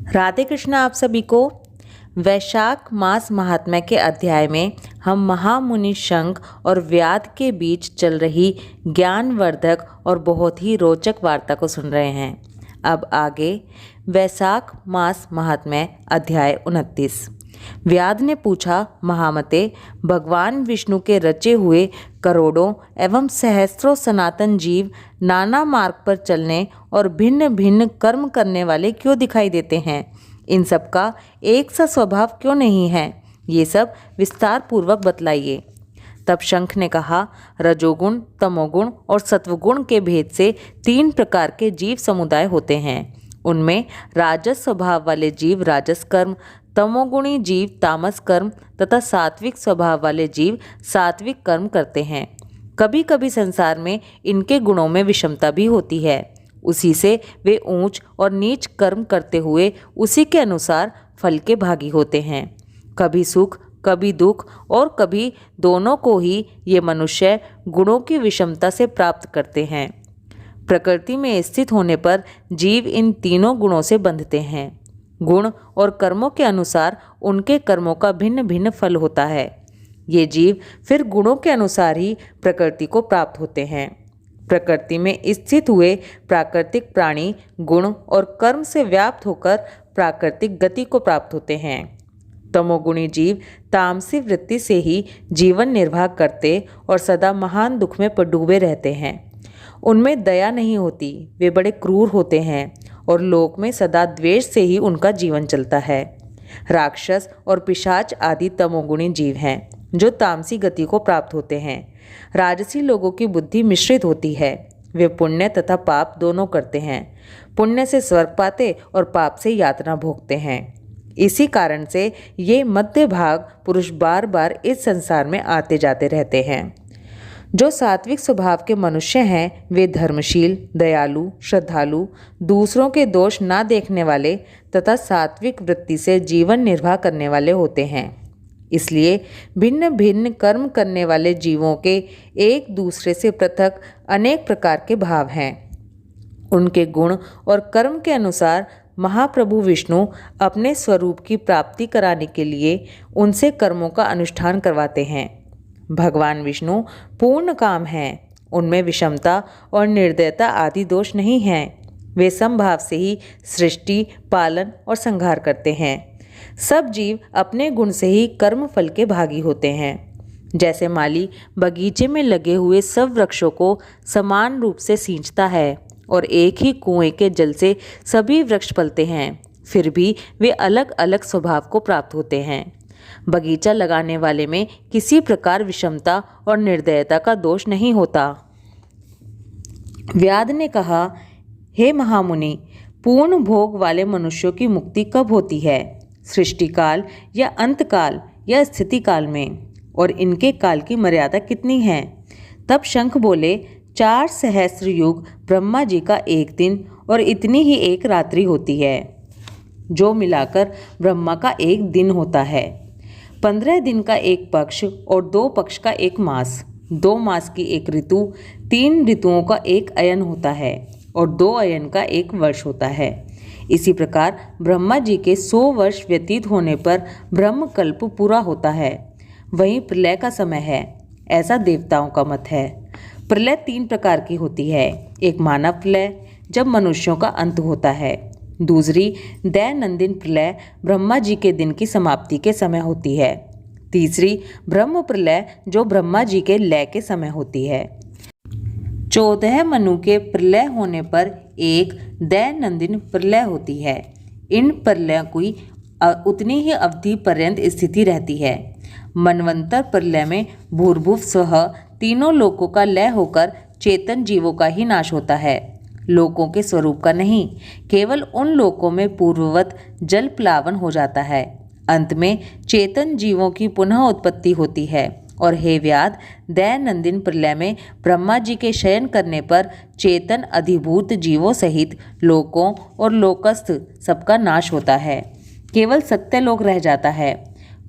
राधे कृष्ण आप सभी को। वैशाख मास महात्म्य के अध्याय में हम महामुनि शंख और व्याध के बीच चल रही ज्ञानवर्धक और बहुत ही रोचक वार्ता को सुन रहे हैं। अब आगे वैशाख मास महात्म्य अध्याय 29। व्याध ने पूछा, महामते, भगवान विष्णु के रचे हुए करोड़ों एवं सहस्त्रों सनातन जीव नाना मार्ग पर चलने और भिन्न भिन्न कर्म करने वाले क्यों दिखाई देते हैं? इन सब का एक सा स्वभाव क्यों नहीं है? ये सब विस्तार पूर्वक बतलाइए। तब शंख ने कहा, रजोगुण, तमोगुण और सत्वगुण के भेद से 3 प्रकार के जीव समुदाय होते हैं। उनमें राजस स्वभाव वाले जीव राजस कर्म, तमोगुणी जीव तामस कर्म तथा सात्विक स्वभाव वाले जीव सात्विक कर्म करते हैं। कभी कभी संसार में इनके गुणों में विषमता भी होती है। उसी से वे ऊंच और नीच कर्म करते हुए उसी के अनुसार फल के भागी होते हैं। कभी सुख, कभी दुख और कभी दोनों को ही ये मनुष्य गुणों की विषमता से प्राप्त करते हैं। प्रकृति में स्थित होने पर जीव इन तीनों गुणों से बंधते हैं। गुण और कर्मों के अनुसार उनके कर्मों का भिन्न भिन्न फल होता है। ये जीव फिर गुणों के अनुसार ही प्रकृति को प्राप्त होते हैं। प्रकृति में स्थित हुए प्राकृतिक प्राणी गुण और कर्म से व्याप्त होकर प्राकृतिक गति को प्राप्त होते हैं। तमोगुणी जीव तामसी वृत्ति से ही जीवन निर्वाह करते और सदा महान दुख में डूबे रहते हैं। उनमें दया नहीं होती, वे बड़े क्रूर होते हैं और लोक में सदा द्वेष से ही उनका जीवन चलता है। राक्षस और पिशाच आदि तमोगुणी जीव हैं जो तामसी गति को प्राप्त होते हैं। राजसी लोगों की बुद्धि मिश्रित होती है, वे पुण्य तथा पाप दोनों करते हैं। पुण्य से स्वर्ग पाते और पाप से यातना भोगते हैं। इसी कारण से ये मध्य भाग पुरुष बार बार इस संसार में आते जाते रहते हैं। जो सात्विक स्वभाव के मनुष्य हैं वे धर्मशील, दयालु, श्रद्धालु, दूसरों के दोष ना देखने वाले तथा सात्विक वृत्ति से जीवन निर्वाह करने वाले होते हैं। इसलिए भिन्न भिन्न कर्म करने वाले जीवों के एक दूसरे से पृथक अनेक प्रकार के भाव हैं। उनके गुण और कर्म के अनुसार महाप्रभु विष्णु अपने स्वरूप की प्राप्ति कराने के लिए उनसे कर्मों का अनुष्ठान करवाते हैं। भगवान विष्णु पूर्ण काम हैं, उनमें विषमता और निर्दयता आदि दोष नहीं हैं। वे समभाव से ही सृष्टि, पालन और संहार करते हैं। सब जीव अपने गुण से ही कर्म फल के भागी होते हैं। जैसे माली बगीचे में लगे हुए सब वृक्षों को समान रूप से सींचता है और एक ही कुएं के जल से सभी वृक्ष पलते हैं, फिर भी वे अलग अलग स्वभाव को प्राप्त होते हैं। बगीचा लगाने वाले में किसी प्रकार विषमता और निर्दयता का दोष नहीं होता। व्याध ने कहा, हे महामुनि, पूर्ण भोग वाले मनुष्यों की मुक्ति कब होती है? सृष्टि काल या अंत काल या स्थिति काल में? और इनके काल की मर्यादा कितनी है? तब शंख बोले, 4 सहस्त्र युग ब्रह्मा जी का एक दिन और इतनी ही एक रात्रि होती है, जो मिलाकर ब्रह्मा का एक दिन होता है। 15 दिन का एक पक्ष और 2 पक्ष का एक मास, 2 मास की एक ऋतु, 3 ऋतुओं का एक अयन होता है और 2 अयन का एक वर्ष होता है। इसी प्रकार ब्रह्मा जी के 100 वर्ष व्यतीत होने पर ब्रह्मकल्प पूरा होता है। वहीं प्रलय का समय है, ऐसा देवताओं का मत है। प्रलय 3 प्रकार की होती है। एक मानव प्रलय, जब मनुष्यों का अंत होता है। दूसरी दैनंदिन प्रलय, ब्रह्मा जी के दिन की समाप्ति के समय होती है। तीसरी ब्रह्म प्रलय, जो ब्रह्मा जी के लय के समय होती है। 14 मनु के प्रलय होने पर एक दैनंदिन प्रलय होती है। इन प्रलय की उतनी ही अवधि पर्यंत स्थिति रहती है। मनवंतर प्रलय में भूर्भुव स्वः तीनों लोकों का लय होकर चेतन जीवों का ही नाश होता है, लोकों के स्वरूप का नहीं। केवल उन लोकों में पूर्ववत जल प्लावन हो जाता है। अंत में चेतन जीवों की पुनः उत्पत्ति होती है। और हे व्याध, दैनंदिन प्रलय में ब्रह्मा जी के शयन करने पर चेतन अधिभूत जीवों सहित लोकों और लोकस्थ सबका नाश होता है। केवल सत्यलोक रह जाता है।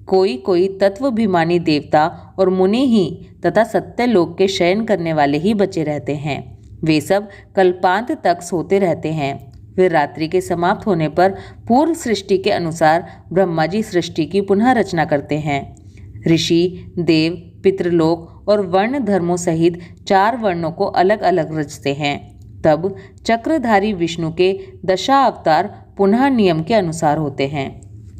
कोई कोई तत्वाभिमानी देवता और मुनि ही तथा सत्यलोक के शयन करने वाले ही बचे रहते हैं। वे सब कल्पांत तक सोते रहते हैं। फिर रात्रि के समाप्त होने पर पूर्व सृष्टि के अनुसार ब्रह्मा जी सृष्टि की पुनः रचना करते हैं। ऋषि, देव, पितृलोक और वर्ण धर्मों सहित 4 वर्णों को अलग अलग रचते हैं। तब चक्रधारी विष्णु के दशा अवतार पुनः नियम के अनुसार होते हैं।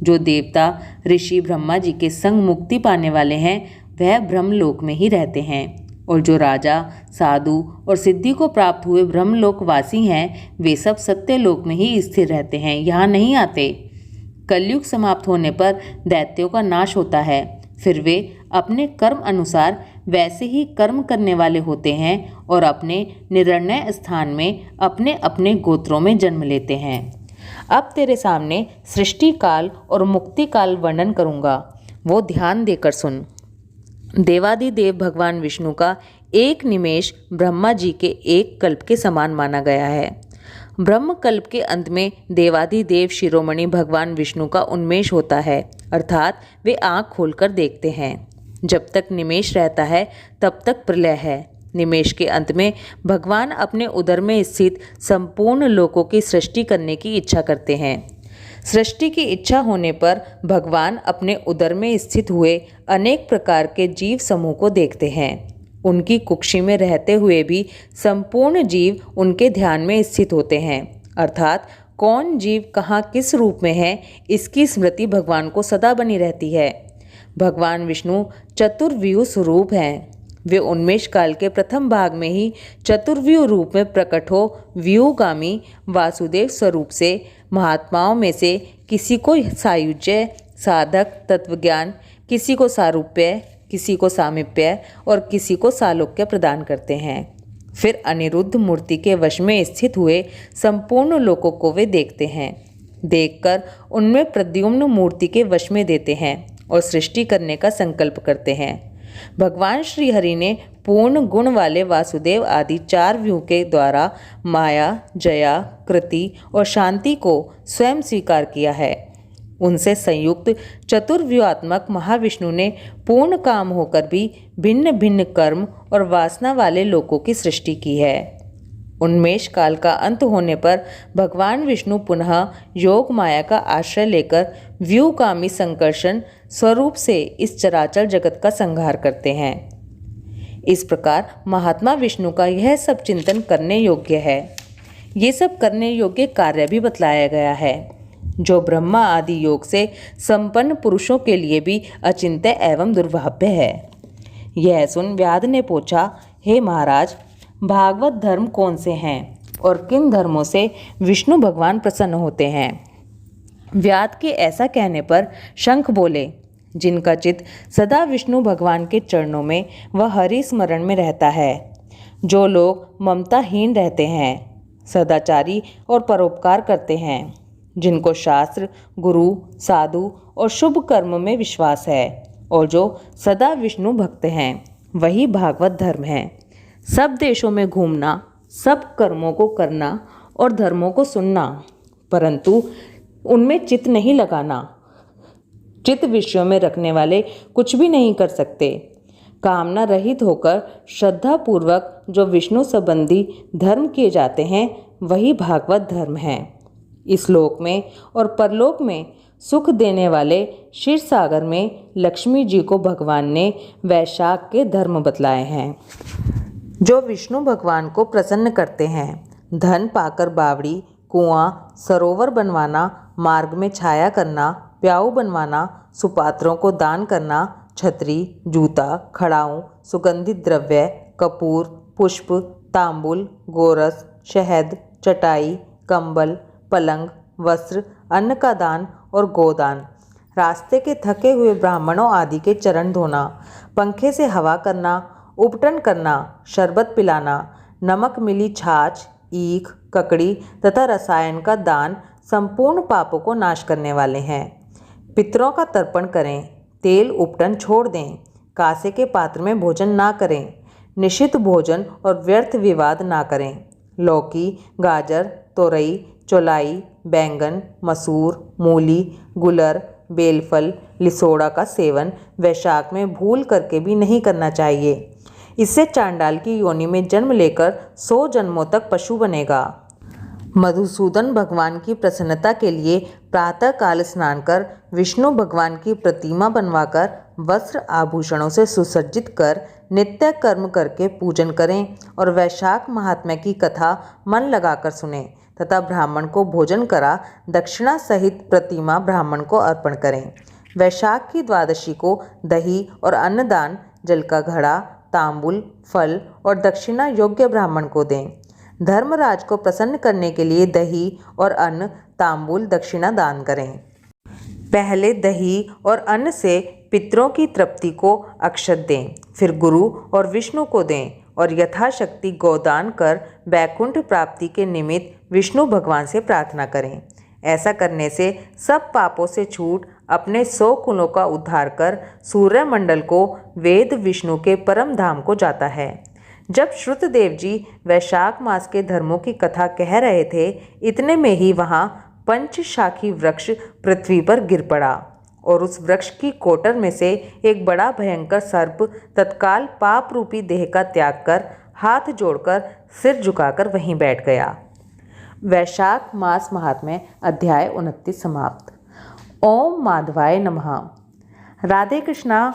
जो देवता ऋषि ब्रह्मा जी के संग मुक्ति पाने वाले हैं वह ब्रह्मलोक में ही रहते हैं, और जो राजा, साधु और सिद्धि को प्राप्त हुए ब्रह्मलोकवासी हैं वे सब सत्यलोक में ही स्थिर रहते हैं, यहाँ नहीं आते। कलयुग समाप्त होने पर दैत्यों का नाश होता है। फिर वे अपने कर्म अनुसार वैसे ही कर्म करने वाले होते हैं और अपने निर्णय स्थान में अपने अपने गोत्रों में जन्म लेते हैं। अब तेरे सामने सृष्टि काल और मुक्ति काल वर्णन करूँगा, वो ध्यान देकर सुन। देवादिदेव भगवान विष्णु का एक निमेष ब्रह्मा जी के एक कल्प के समान माना गया है। ब्रह्म कल्प के अंत में देवादिदेव शिरोमणि भगवान विष्णु का उन्मेष होता है, अर्थात वे आँख खोलकर देखते हैं। जब तक निमेष रहता है तब तक प्रलय है। निमेष के अंत में भगवान अपने उदर में स्थित संपूर्ण लोकों की सृष्टि करने की इच्छा करते हैं। सृष्टि की इच्छा होने पर भगवान अपने उदर में स्थित हुए अनेक प्रकार के जीव समूह को देखते हैं। उनकी कुक्षी में रहते हुए भी संपूर्ण जीव उनके ध्यान में स्थित होते हैं, अर्थात कौन जीव कहाँ किस रूप में है इसकी स्मृति भगवान को सदा बनी रहती है। भगवान विष्णु चतुर्व्यूह स्वरूप हैं। वे उन्मेष काल के प्रथम भाग में ही चतुर्व्यूह रूप में प्रकट हो व्यूहगामी वासुदेव स्वरूप से महात्माओं में से किसी को सायुज्य, साधक, तत्वज्ञान, किसी को सारूप्य, किसी को सामीप्य और किसी को सालोक्य प्रदान करते हैं। फिर अनिरुद्ध मूर्ति के वश में स्थित हुए संपूर्ण लोकों को वे देखते हैं। देखकर उनमें प्रद्युम्न मूर्ति के वश में देते हैं और सृष्टि करने का संकल्प करते हैं। भगवान श्री हरि ने पूर्ण गुण वाले वासुदेव आदि 4 व्यूह के द्वारा माया, जया, कृति और शांति को स्वयं स्वीकार किया है। उनसे संयुक्त चतुर्व्यूहात्मक महाविष्णु ने पूर्ण काम होकर भी भिन्न भिन्न कर्म और वासना वाले लोकों की सृष्टि की है। उन्मेष काल का अंत होने पर भगवान विष्णु पुनः योग माया का आश्रय लेकर व्यूहगामी संकर्षण स्वरूप से इस चराचर जगत का संहार करते हैं। इस प्रकार महात्मा विष्णु का यह सब चिंतन करने योग्य है। ये सब करने योग्य कार्य भी बतलाया गया है, जो ब्रह्मा आदि योग से संपन्न पुरुषों के लिए भी अचिंत्य एवं दुर्भाव्य है। यह सुन व्याध ने पूछा, हे महाराज, भागवत धर्म कौन से हैं और किन धर्मों से विष्णु भगवान प्रसन्न होते हैं? व्याध के ऐसा कहने पर शंख बोले, जिनका चित्त सदा विष्णु भगवान के चरणों में व हरि स्मरण में रहता है, जो लोग ममताहीन रहते हैं, सदाचारी और परोपकार करते हैं, जिनको शास्त्र, गुरु, साधु और शुभ कर्म में विश्वास है और जो सदा विष्णु भक्त हैं, वही भागवत धर्म है। सब देशों में घूमना, सब कर्मों को करना और धर्मों को सुनना, परंतु उनमें चित्त नहीं लगाना। चित्त विषयों में रखने वाले कुछ भी नहीं कर सकते। कामना रहित होकर श्रद्धा पूर्वक जो विष्णु संबंधी धर्म किए जाते हैं वही भागवत धर्म है। इस लोक में और परलोक में सुख देने वाले क्षीर सागर में लक्ष्मी जी को भगवान ने वैशाख के धर्म बतलाए हैं, जो विष्णु भगवान को प्रसन्न करते हैं। धन पाकर बावड़ी, कुआं, सरोवर बनवाना, मार्ग में छाया करना, प्याऊ बनवाना, सुपात्रों को दान करना, छतरी, जूता, खड़ाऊं, सुगंधित द्रव्य, कपूर, पुष्प, तांबुल, गोरस, शहद, चटाई, कंबल, पलंग, वस्त्र, अन्न का दान और गोदान, रास्ते के थके हुए ब्राह्मणों आदि के चरण धोना, पंखे से हवा करना, उपटन करना, शरबत पिलाना, नमक मिली छाछ, ईख, ककड़ी तथा रसायन का दान संपूर्ण पापों को नाश करने वाले हैं। पितरों का तर्पण करें, तेल उपटन छोड़ दें, कांसे के पात्र में भोजन ना करें, निषिद्ध भोजन और व्यर्थ विवाद ना करें। लौकी, गाजर, तोरई, चौलाई, बैंगन, मसूर, मूली, गुलर, बेलफल, लिसोड़ा का सेवन वैशाख में भूल करके भी नहीं करना चाहिए। इससे चांडाल की योनि में जन्म लेकर 100 जन्मों तक पशु बनेगा। मधुसूदन भगवान की प्रसन्नता के लिए प्रातःकाल स्नान कर विष्णु भगवान की प्रतिमा बनवाकर वस्त्र आभूषणों से सुसज्जित कर नित्य कर्म करके पूजन करें और वैशाख महात्म्य की कथा मन लगाकर सुने तथा ब्राह्मण को भोजन करा दक्षिणा सहित प्रतिमा ब्राह्मण को अर्पण करें। वैशाख की द्वादशी को दही और अन्नदान, जल का घड़ा, तांबुल, फल और दक्षिणा योग्य ब्राह्मण को दें। धर्मराज को प्रसन्न करने के लिए दही और अन्न, तांबुल, दक्षिणा दान करें। पहले दही और अन्न से पितरों की तृप्ति को अक्षत दें, फिर गुरु और विष्णु को दें और यथाशक्ति गोदान कर वैकुंठ प्राप्ति के निमित्त विष्णु भगवान से प्रार्थना करें। ऐसा करने से सब पापों से छूट अपने 100 कुलों का उद्धार कर सूर्यमंडल को वेद विष्णु के परम धाम को जाता है। जब श्रुतदेव जी वैशाख मास के धर्मों की कथा कह रहे थे, इतने में ही वहाँ पंचशाखी वृक्ष पृथ्वी पर गिर पड़ा और उस वृक्ष की कोटर में से एक बड़ा भयंकर सर्प तत्काल पाप रूपी देह का त्याग कर हाथ जोड़कर सिर झुकाकर वहीं बैठ गया। वैशाख मास महात्म्य अध्याय 29 समाप्त। ओम माधवाय नमः। राधे कृष्णा।